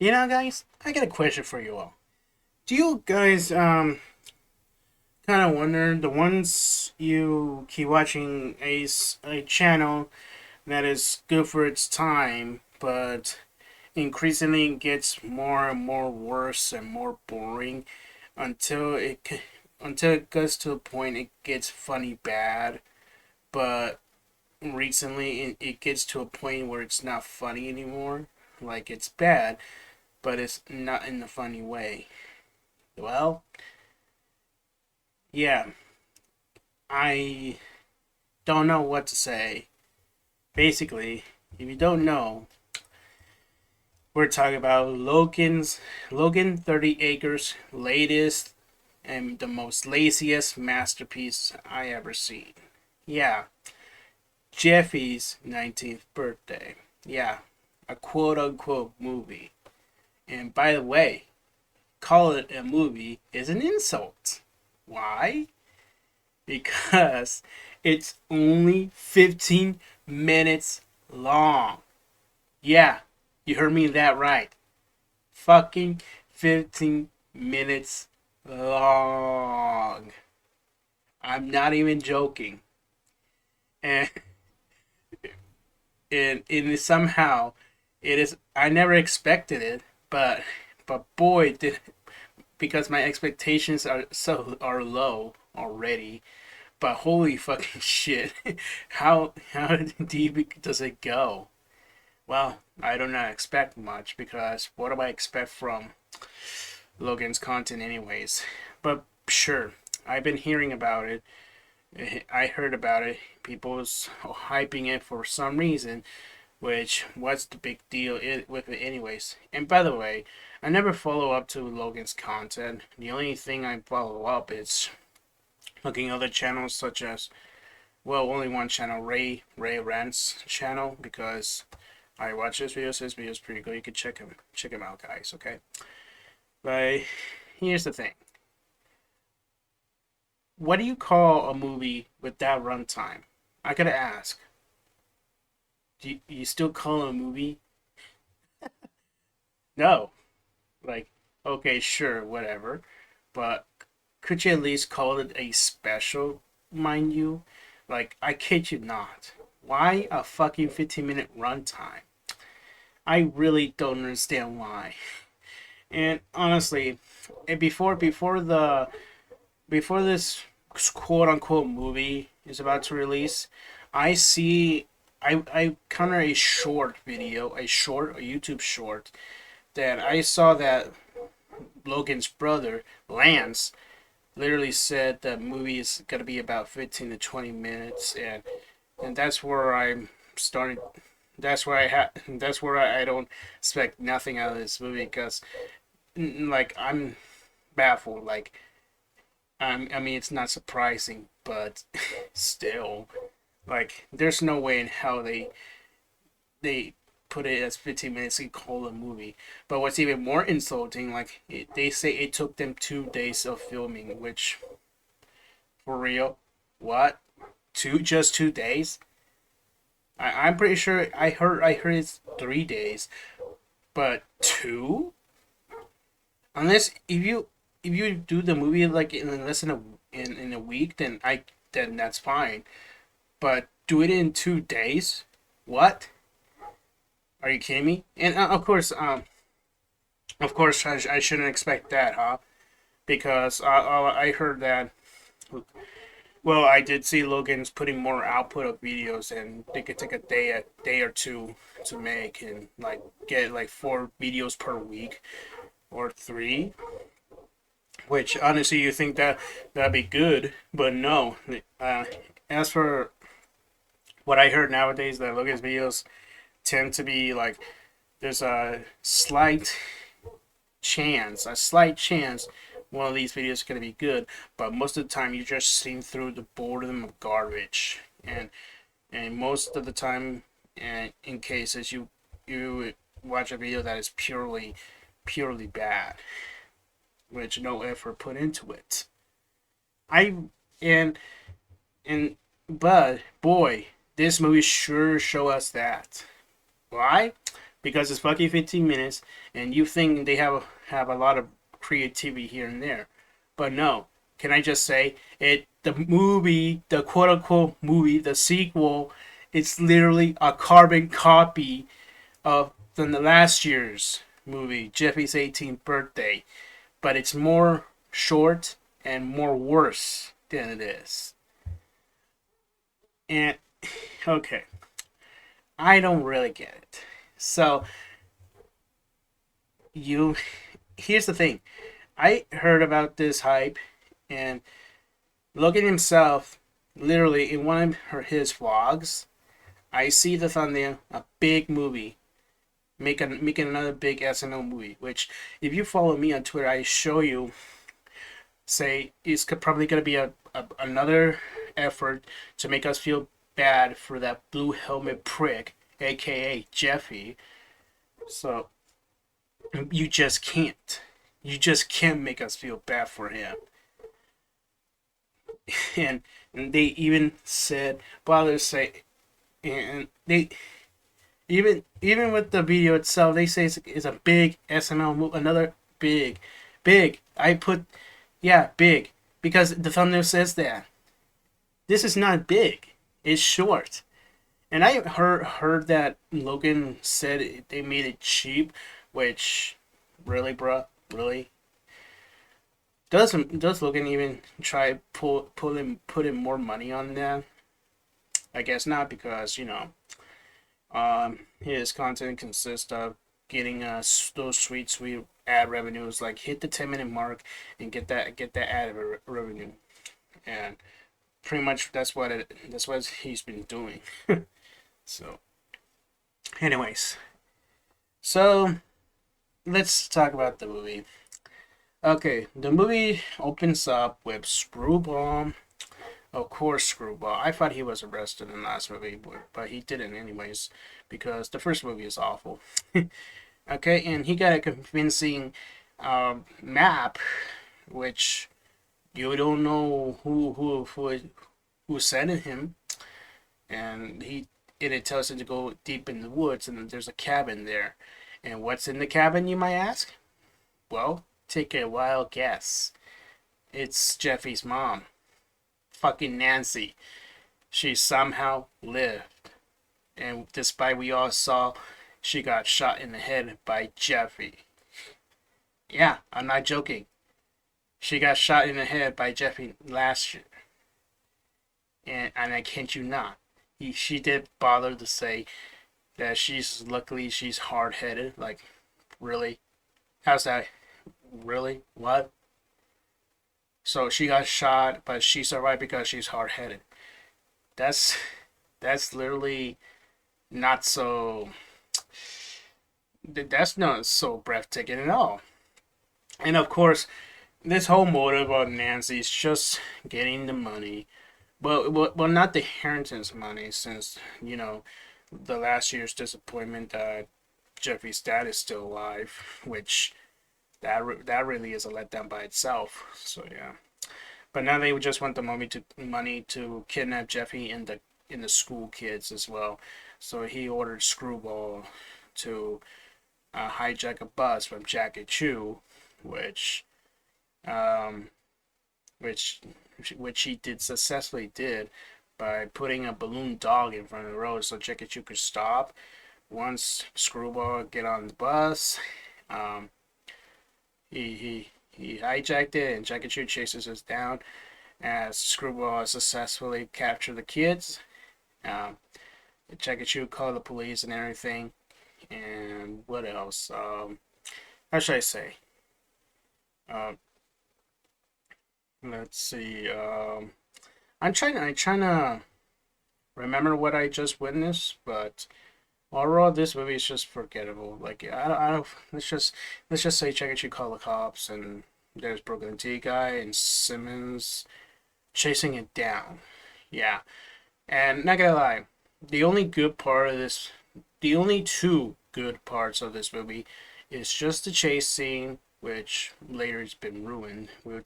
You know, guys, I got a question for you all. Do you guys kind of wonder the ones you keep watching a channel that is good for its time, but increasingly gets more and more worse and more boring until until it gets to a point it gets funny bad, but recently it gets to a point where it's not funny anymore. Like it's bad, but it's not in the funny way. Well, yeah, I don't know what to say. Basically, if you don't know, we're talking about Logan 30 Acres latest and the most laziest masterpiece I ever seen. Yeah, Jeffy's 19th birthday. Yeah, a quote unquote movie. And by the way, call it a movie is an insult. Why? Because it's only 15 minutes long. Yeah, you heard me that right. Fucking 15 minutes long. I'm not even joking. And it somehow it is I never expected it, but boy did because my expectations are low already. But holy fucking shit. How deep does it go? Well, I do not expect much because what do I expect from Logan's content anyways? But sure, I've been hearing about it. I heard about it. People's hyping it for some reason, which what's the big deal with it anyways? And by the way, I never follow up to Logan's content. The only thing I follow up is looking at other channels such as well, only one channel, Ray Rant's channel, because I watch his videos. His videos pretty good. You can check him out, guys. Okay, but here's the thing: what do you call a movie with that runtime? I gotta ask. Do you still call it a movie? No. Like, okay, sure, whatever, but could you at least call it a special, mind you? Like, I kid you not. Why a fucking 15-minute runtime? I really don't understand why. And honestly, before this quote unquote movie is about to release, I see I counter a short video, a YouTube short that I saw that Logan's brother Lance literally said the movie is gonna be about 15 to 20 minutes, and that's where I'm starting. That's where I don't expect nothing out of this movie because like I'm baffled. Like I mean, it's not surprising, but still, like, there's no way in hell they put it as 15 minutes and call a movie. But what's even more insulting, like, they say it took them 2 days of filming, which, for real, what? Just 2 days? I'm pretty sure I heard it's 3 days, but two? Unless if you do the movie like in less than in a week, then that's fine. But do it in 2 days? What? Are you kidding me? And of course, I shouldn't expect that, huh? Because I heard that. Well, I did see Logan's putting more output of videos, and they could take a day or two to make, and like get like 4 videos per week or 3. Which honestly, you think that that'd be good, but no. Uh, as for what I heard nowadays, that Logan's videos tend to be like there's a slight chance one of these videos is gonna be good, but most of the time you're just seeing through the boredom of garbage, and most of the time, and in cases you watch a video that is purely bad, which no effort put into it. I and and but boy, this movie sure show us that. Why? because it's fucking 15 minutes, and you think they have a lot of creativity here and there, but no. Can I just say it? The movie, the quote unquote movie, the sequel, it's literally a carbon copy of than the last year's movie, Jeffy's 18th birthday, but it's more short and more worse than it is. And okay, I don't really get it. So you, here's the thing. I heard about this hype, and Logan himself, literally in one of his vlogs, I see the thumbnail, a big movie, making another big SML movie. Which, if you follow me on Twitter, I show you. Say it's probably gonna be another effort to make us feel bad for that blue helmet prick, aka Jeffy. So you just can't. You just can't make us feel bad for him. And they even said, bother say, and they even with the video itself, they say it's a big SML move, another big. I put, yeah, big, because the thumbnail says that. This is not big. It's short. And I heard that Logan said they made it cheap, which, really, bruh, really. Does Logan even try putting more money on that? I guess not, because his content consists of getting us those sweet ad revenues, like hit the 10-minute mark and get that ad revenue, and pretty much that's what he's been doing. So, anyways, so let's talk about the movie. Okay, the movie opens up with Screwball. Of course, Screwball. I thought he was arrested in the last movie, but he didn't anyways, because the first movie is awful. Okay, and he got a convincing map, which you don't know who sent it him, and it tells him to go deep in the woods, and there's a cabin there. And what's in the cabin, you might ask? Well, take a wild guess. It's Jeffy's mom, fucking Nancy. She somehow lived, and despite we all saw, she got shot in the head by Jeffy. Yeah, I'm not joking. She got shot in the head by Jeffy last year, and I kid you not. She did bother to say that luckily she's hard headed. Like, really? How's that? Really? What? So she got shot, but she survived because she's hard headed. That's literally not so. That's not so breathtaking at all. And of course, this whole motive of Nancy's just getting the money. Well, not the inheritance money, since the last year's disappointment that Jeffy's dad is still alive, which that really is a letdown by itself. So yeah, but now they just want the money to kidnap Jeffy and the school kids as well. So he ordered Screwball to hijack a bus from Jackie Chu, which he successfully did by putting a balloon dog in front of the road so Jackie Chu could stop. Once Screwball get on the bus, he hijacked it, and Jackie Chu chases us down as Screwball successfully captured the kids. Jackie Chu called the police and everything. And what else? How should I say? Let's see. I'm trying to remember what I just witnessed, but overall, this movie is just forgettable. Like, I don't. Let's just say Jackie Chu called the cops, and there's Broken T guy and Simmons chasing it down. Yeah, and not gonna lie, the only good part of this, the only two good parts of this movie, is just the chase scene, which later has been ruined. We'll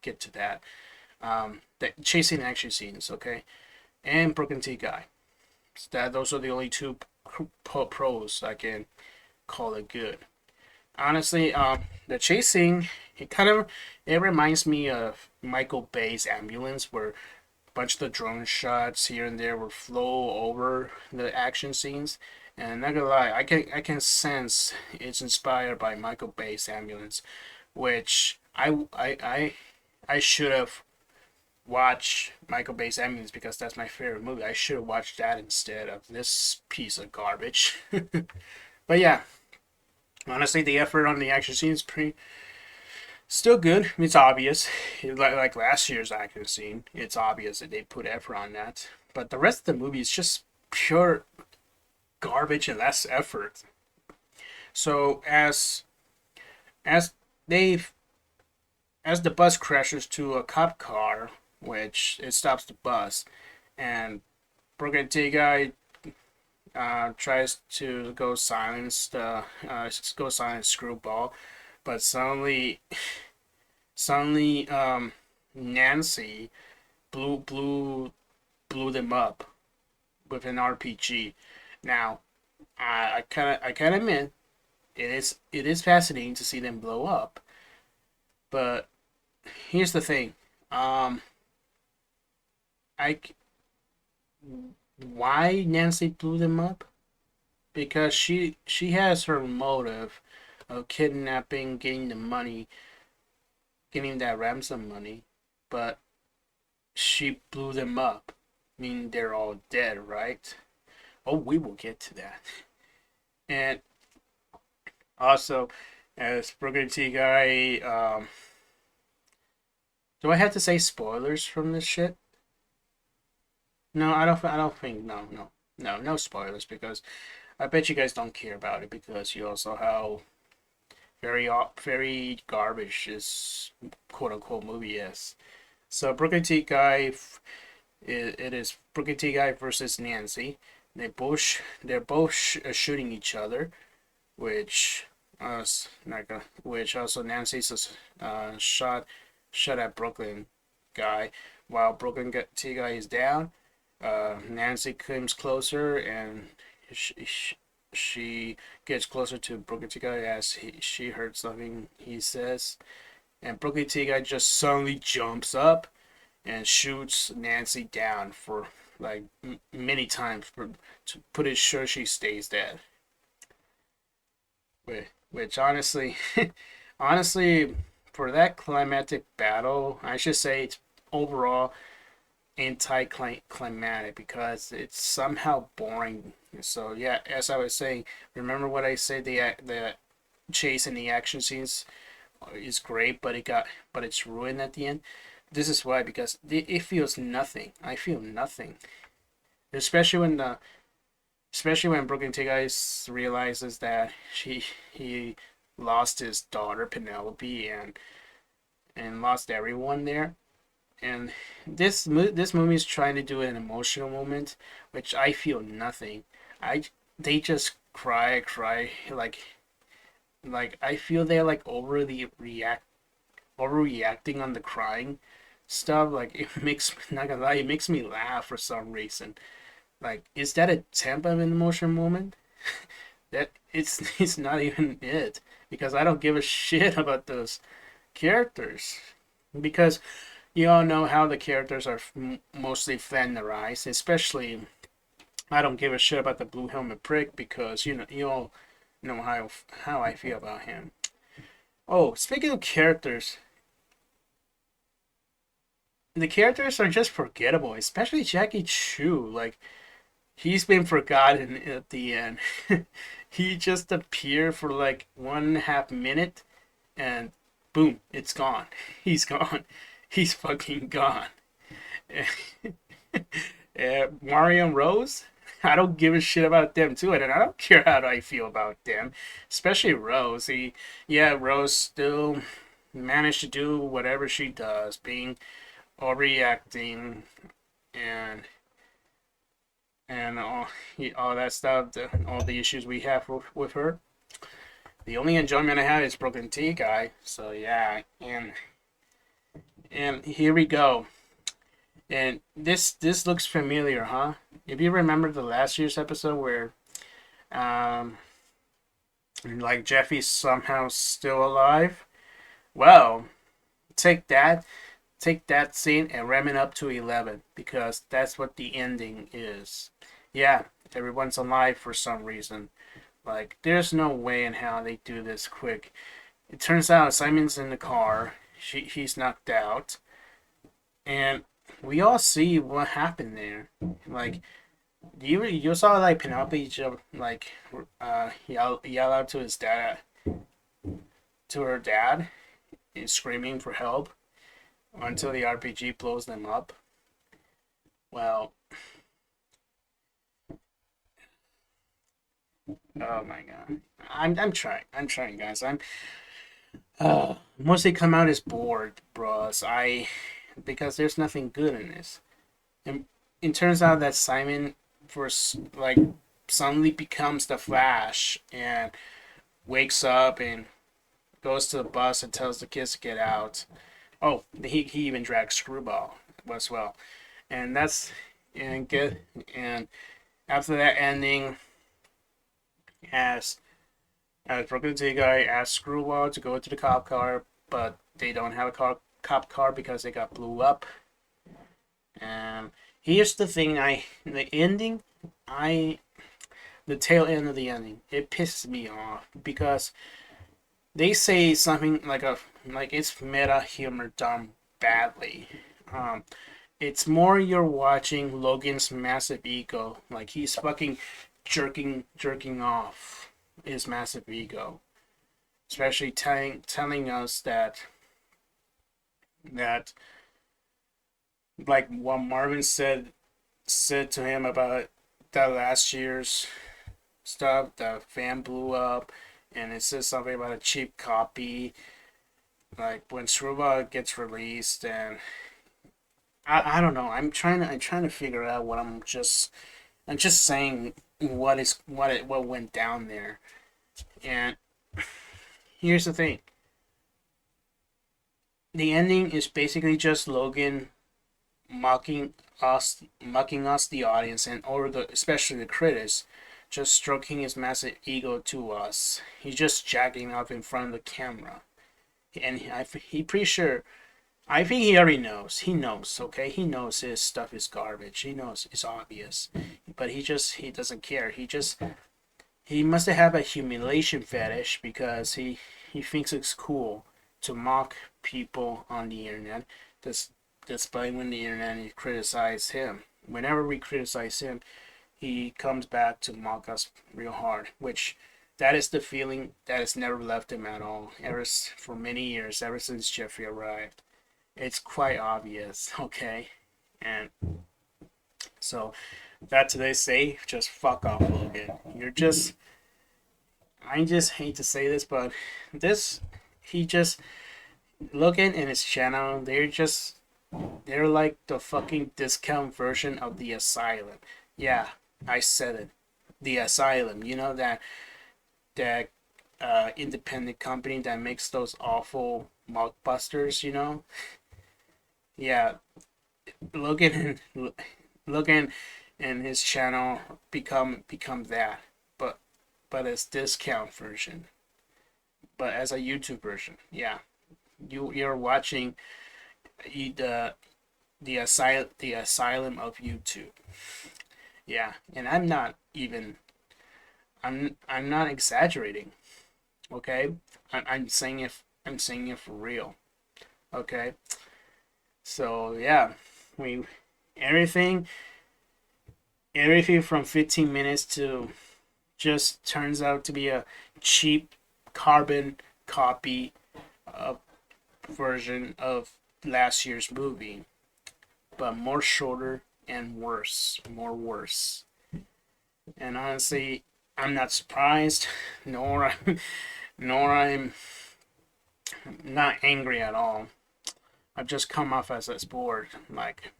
get to that. The chasing action scenes, okay, and Broken T guy. Those are the only two pros I can call it good. Honestly, the chasing, it reminds me of Michael Bay's Ambulance, where a bunch of the drone shots here and there will flow over the action scenes. And not gonna lie, I can sense it's inspired by Michael Bay's Ambulance, which I should have watched Michael Bay's Ambulance because that's my favorite movie. I should have watched that instead of this piece of garbage. But yeah, honestly, the effort on the action scene is pretty still good. It's obvious, like last year's action scene. It's obvious that they put effort on that. But the rest of the movie is just pure garbage and less effort. So as they as the bus crashes to a cop car, which it stops the bus, and Broken T guy tries to go silence Screwball, but suddenly Nancy blew them up with an RPG. Now, I kind of admit it is fascinating to see them blow up, but here's the thing. Um, I why Nancy blew them up? Because she has her motive of kidnapping, getting the money, getting that ransom money, but she blew them up. I mean, they're all dead, right? Oh, we will get to that. And also, as Brooklyn T guy, do I have to say spoilers from this shit? No, I don't. I don't think. No, no, no, no spoilers because I bet you guys don't care about it because you also how very garbage this quote unquote movie is. So Brooklyn T guy, it is Brooklyn T guy versus Nancy. They're both shooting each other, which not gonna, which also Nancy's shot at Brooklyn guy, while Brooklyn T guy is down. Nancy comes closer and she gets closer to Brooklyn T guy as she heard something he says, and Brooklyn T guy just suddenly jumps up and shoots Nancy down for like many times to put it sure she stays dead. Which honestly, honestly, for that climatic battle, I should say it's overall anti-climatic because it's somehow boring. So yeah, as I was saying, remember what I said? The chase and the action scenes is great, but it's ruined at the end. This is why because it feels nothing. I feel nothing, especially when Brooklyn T guys realizes that he lost his daughter Penelope and lost everyone there. And this movie is trying to do an emotional moment, which I feel nothing. I They just cry like I feel they're like overreacting on the crying stuff. Like it makes not gonna lie, it makes me laugh for some reason. Like, is that a temp of an emotional moment? That it's not even it because I don't give a shit about those characters because you all know how the characters are mostly flanderized. Especially, I don't give a shit about the blue helmet prick because you all know how I feel about him. Oh, speaking of characters, the characters are just forgettable, especially Jackie Chu. Like he's been forgotten at the end. He just appeared for like 1.5 minute and boom, it's gone. He's gone. He's fucking gone. Mario and Rose, I don't give a shit about them too, and I don't care how I feel about them, especially Rose. Yeah, Rose still managed to do whatever she does, being overreacting and all that stuff, all the issues we have with her. The only enjoyment I have is Broken T guy. So yeah, and here we go. And this looks familiar, huh? If you remember the last year's episode where Um, like Jeffy's somehow still alive. Well, take that, take that scene and ram it up to 11 because that's what the ending is. Yeah, everyone's alive for some reason. Like, there's no way in how they do this quick. It turns out Simon's in the car. He's knocked out, and we all see what happened there. Like, you saw like Penelope like yell out to his dad, to her dad, and screaming for help until the RPG blows them up. Well, oh my god, I'm trying, guys. I'm mostly come out as bored, bros. Because there's nothing good in this. And it turns out that Simon like suddenly becomes the Flash and wakes up and goes to the bus and tells the kids to get out. Oh, he even drags Screwball as well, and that's and get and after that ending, as Brooklyn T guy asks Screwball to go to the cop car, but they don't have a cop car because they got blew up. Here's the thing: the ending, I the tail end of the ending, it pisses me off because they say something like it's meta humor done badly. Um, it's more you're watching Logan's massive ego, like he's fucking jerking off his massive ego, especially telling us that like what Marvin said to him about that last year's stuff, the fan blew up, and it says something about a cheap copy. Like when Shruba gets released, and I don't know. I'm trying to figure out what I'm just saying what went down there. And here's the thing: the ending is basically just Logan mocking us, the audience, and or especially the critics, just stroking his massive ego to us. He's just jacking off in front of the camera, and he pretty sure. I think he already knows. He knows, okay? He knows his stuff is garbage. He knows it's obvious, but he doesn't care. He must have a humiliation fetish because he thinks it's cool to mock people on the internet. This despite when the internet criticize him. Whenever we criticize him, he comes back to mock us real hard, which that is the feeling that has never left him at all, for many years, ever since Jeffy arrived. It's quite obvious, okay? And so that today say, just fuck off, Logan. I just hate to say this, but he just, Logan and his channel, they're like the fucking discount version of the Asylum. Yeah, I said it. The Asylum. You know that independent company that makes those awful mockbusters, you know? Yeah, Logan and Logan and his channel become that. But as discount version. But as a YouTube version. Yeah. You're watching the asylum of YouTube. Yeah, and I'm not exaggerating. Okay, I'm saying it for real. Okay, so yeah, we everything everything from 15 minutes to just turns out to be a cheap carbon copy of version of last year's movie, but more shorter and more worse. And honestly, I'm not surprised, nor nor I'm not angry at all. I've just come off as bored. Like,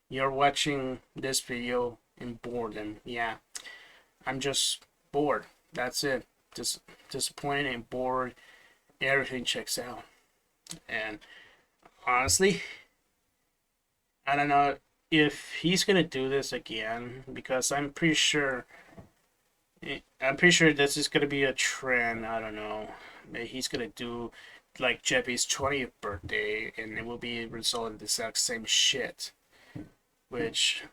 you're watching this video in boredom. Yeah, I'm just bored. That's it. Just disappointed and bored. Everything checks out. And honestly, I don't know if he's gonna do this again because I'm pretty sure I'm pretty sure this is gonna be a trend. I don't know. Maybe he's gonna do like Jeffy's 20th birthday, and it will be a result of the exact same shit. Which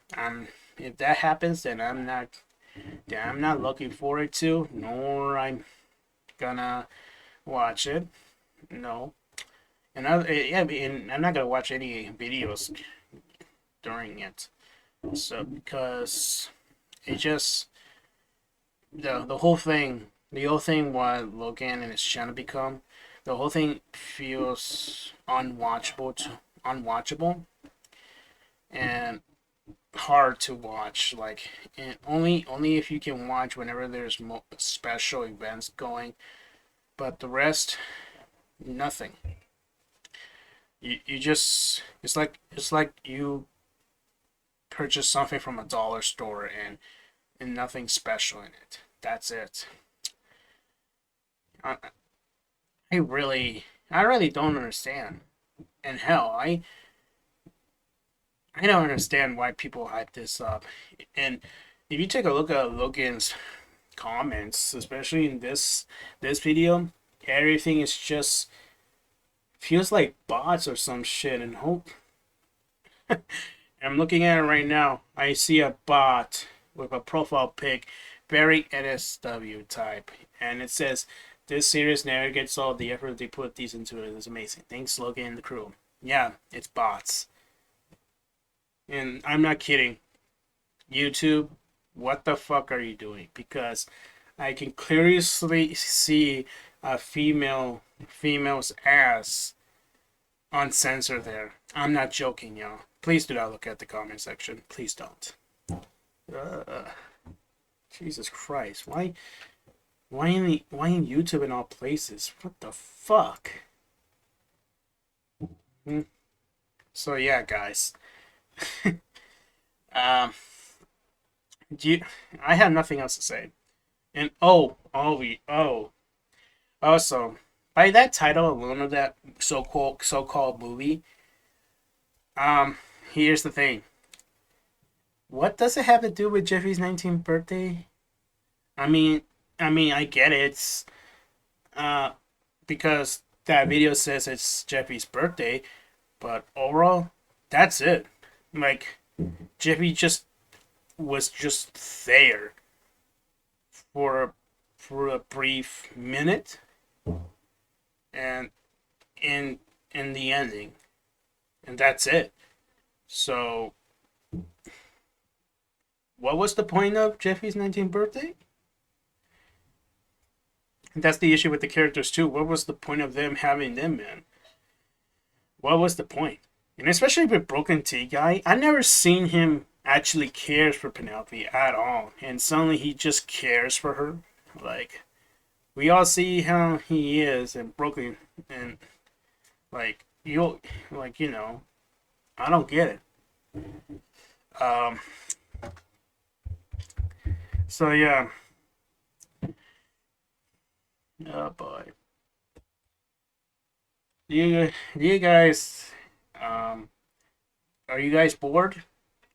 if that happens, then I'm not looking forward to, nor I'm gonna watch it. No, and I'm not gonna watch any videos during it. So because it just the whole thing what Logan and his channel become, the whole thing feels unwatchable and hard to watch. Like, and only if you can watch whenever there's special events going, but the rest, nothing. You just it's like you purchase something from a dollar store and nothing special in it. That's it. I, I really don't understand. And hell, I don't understand why people hype this up. And if you take a look at Logan's comments, especially in this video, everything is just feels like bots or some shit. And hope I'm looking at it right now. I see a bot with a profile pic, very NSW type, and it says, "This series never gets all the effort they put these into it. It's amazing. Thanks, Logan and the crew." Yeah, it's bots, and I'm not kidding. YouTube, what the fuck are you doing? Because I can clearly see a female's ass uncensored there. I'm not joking, y'all. Please do not look at the comment section. Please don't. Uh, Jesus Christ. Why in YouTube in all places? What the fuck? Hmm. So yeah, guys. um I have nothing else to say. And also, by that title alone of that so-called movie, um, here's the thing. What does it have to do with Jeffy's 19th birthday? I mean, I get it. It's uh because that video says it's Jeffy's birthday, but overall, that's it. Like, Jeffy was just there for a brief minute, and in the ending, and that's it. So, what was the point of Jeffy's 19th birthday? And that's the issue with the characters too. What was the point of them having them, man? What was the point? And especially with Broken T guy, I never seen him actually cares for Penelope at all, and suddenly he just cares for her. Like, we all see how he is and Brooklyn, and like I don't get it. Um, so yeah, oh boy, do you guys, um, are you guys bored?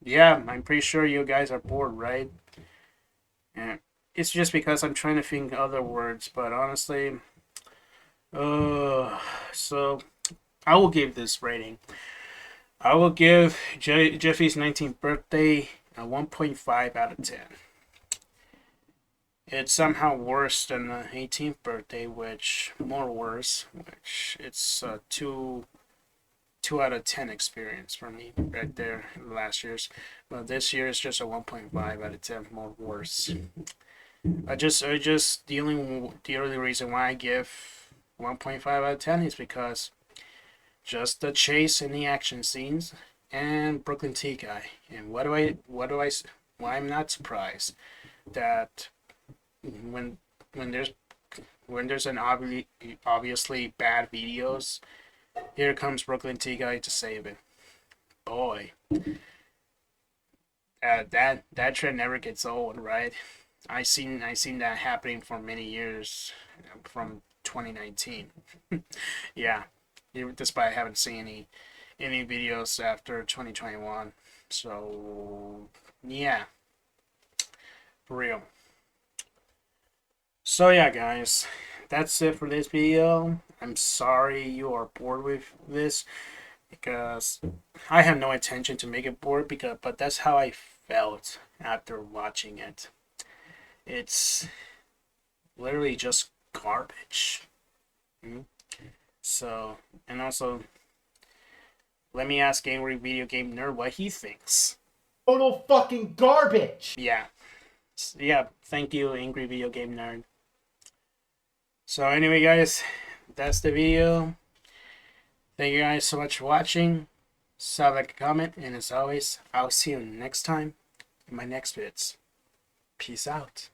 Yeah, I'm pretty sure you guys are bored, right? And it's just because I'm trying to think other words, but honestly, uh, so I will give this rating. I will give Jeffy's 19th birthday a 1.5 out of 10. It's somehow worse than the 18th birthday, which it's a 2 out of 10 experience for me right there last year's. But this year is just a 1.5 out of 10 more worse. The only reason why I give 1.5 out of 10 is because just the chase and the action scenes and Brooklyn T guy. And why I'm not surprised that when when there's an obviously bad videos, here comes Brooklyn T guy to save it. Boy, that trend never gets old, right? I seen that happening for many years, from 2019. Yeah, despite I haven't seen any videos after 2021. So yeah, for real. So yeah, guys, that's it for this video. I'm sorry you are bored with this because I had no intention to make it bored but that's how I felt after watching it. It's literally just garbage. Mm. So, and also, let me ask Angry Video Game Nerd what he thinks. Total fucking garbage. Yeah. Yeah, thank you, Angry Video Game Nerd. So anyway, guys, that's the video. Thank you guys so much for watching. So like a comment, and as always, I'll see you next time in my next vids. Peace out.